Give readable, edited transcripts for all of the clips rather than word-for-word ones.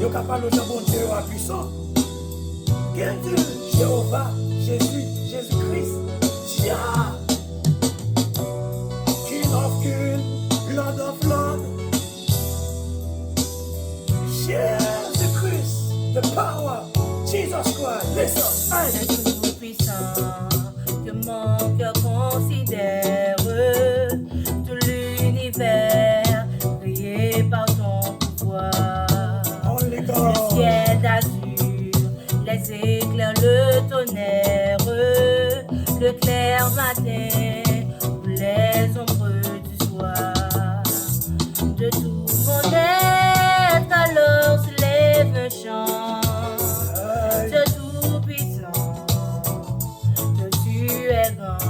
Yo capable de bon Dieu à puissant. Bien Dieu, Jéhovah, Jésus, Jésus-Christ, Dia. King of King, Lord of Lord. Jésus-Christ, the power, Jesus Christ, listen, Le tout-puissant que mon cœur considère, tout l'univers créé par ton pouvoir. only Le God. ciel d'azur, les éclairs, le tonnerre, le clair matin ou les ombres du soir. De tout mon être alors se lève un chant. De tout-puissant, que tu es grand.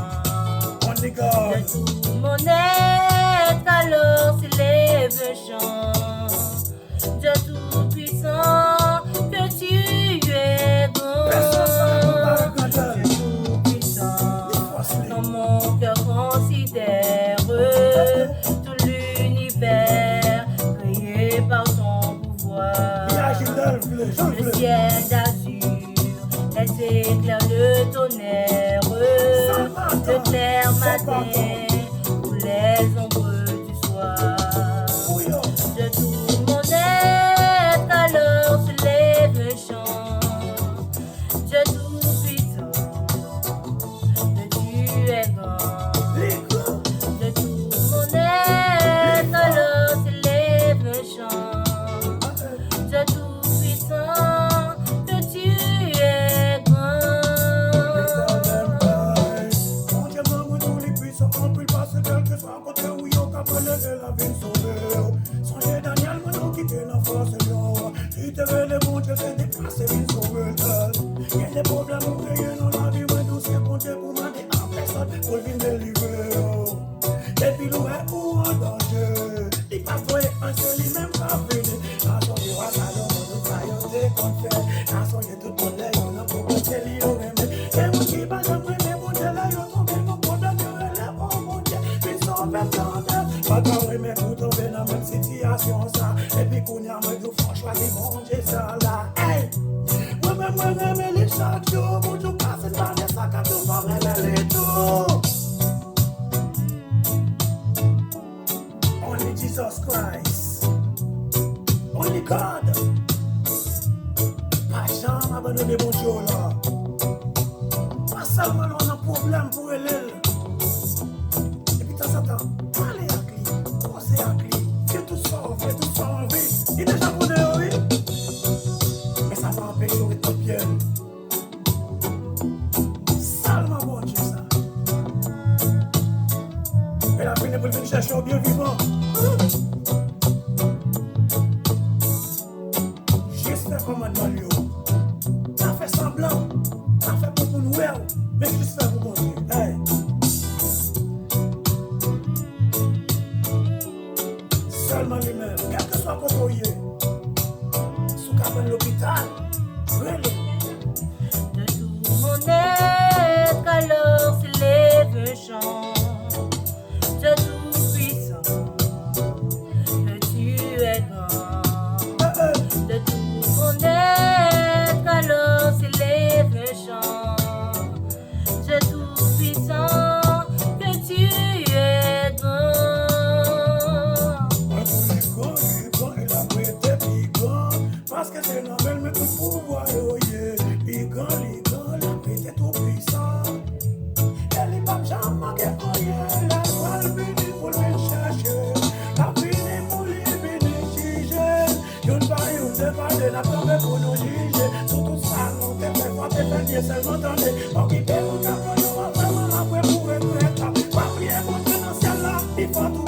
Only De God. tout mon être alors se lève un chant. De tout-puissant, que tu es grand. De tout-puissant, dans mon cœur considère tout l'univers créé par ton pouvoir. Le ciel d'azur, les éclairs, le tonnerre, le clair matin ou les ombres du soir. De tout mon être alors se lève un chant. De tout-puissant, que tu es grand. De tout mon être alors se lève un chant. De tout-puissant, que tu es grand. Mon Dieu, maman, tous les puissants, on peut passer quel que soit côté où y'a qu'à parler de la vie sauveur. Songez Daniel, mon qui était la force de l'eau. Il te veut le bon Dieu, c'est déplacer une sauveur. Il y a des problèmes où créer dans la vie, ouais, nous c'est bon Dieu pour m'aider en personne, pour venir délivrer. Et puis nous est où en danger. Il pas fait un seul, il même pas fini. À son bureau, à l'homme, nous travaillons des confrères. À son yeux, tout le monde est, on a pour que c'est lui, on aime. Et moi qui va jamais, mais mon Dieu, là, yo tombé, mon problème, yo relève, oh mon Dieu, puis son perdant. Pas de mais pour tomber dans la même situation, ça. Et puis qu'on y a, moi, nous faut choisir, mon Dieu, ça, là. Hey! Moi-même, les chaque jour, pour tout passer par les sacs à tout, pour les tout. Only Jesus Christ. Only God. Pas jamais abandonner mon Dieu là. Pas seulement on a un problème pour elle. Et puis de temps en temps, parlez à lui, posez à lui, faites tout ça en vie. Il est déjà connu, oui. Mais ça va empêcher de être bien. Seulement bon Dieu ça. Et la peine pour venir chercher au bien vivant. Juste fait comme un malio. Ça fait semblant. Ça fait pour nous, mais juste fait pour bon Dieu. Hey. Seulement lui-même, quel que soit côté, sous cabane l'hôpital, really. De tout mon être alors se lève un chant. De tout-puissant, que tu es grand. De tout mon être alors se lève un chant. De tout-puissant, que tu es grand. Il a prêté piquant, parce que c'est normal, mais tout pouvoir, oh yeah. Piquant, il a prêté tout puissant. Elle est pas jamais manqué, oh yeah. La voile venue pour le chercher. La venue pour lui venir juger. Y'on pas, y'on ne pas de la tombe pour nous juger. Sur tout ça, on te fait pas te faire bien seulement entendre. Occupez mon capot, y'on va vraiment la pour être. Pas prier pour Dieu dans ce ciel là, il faut tout.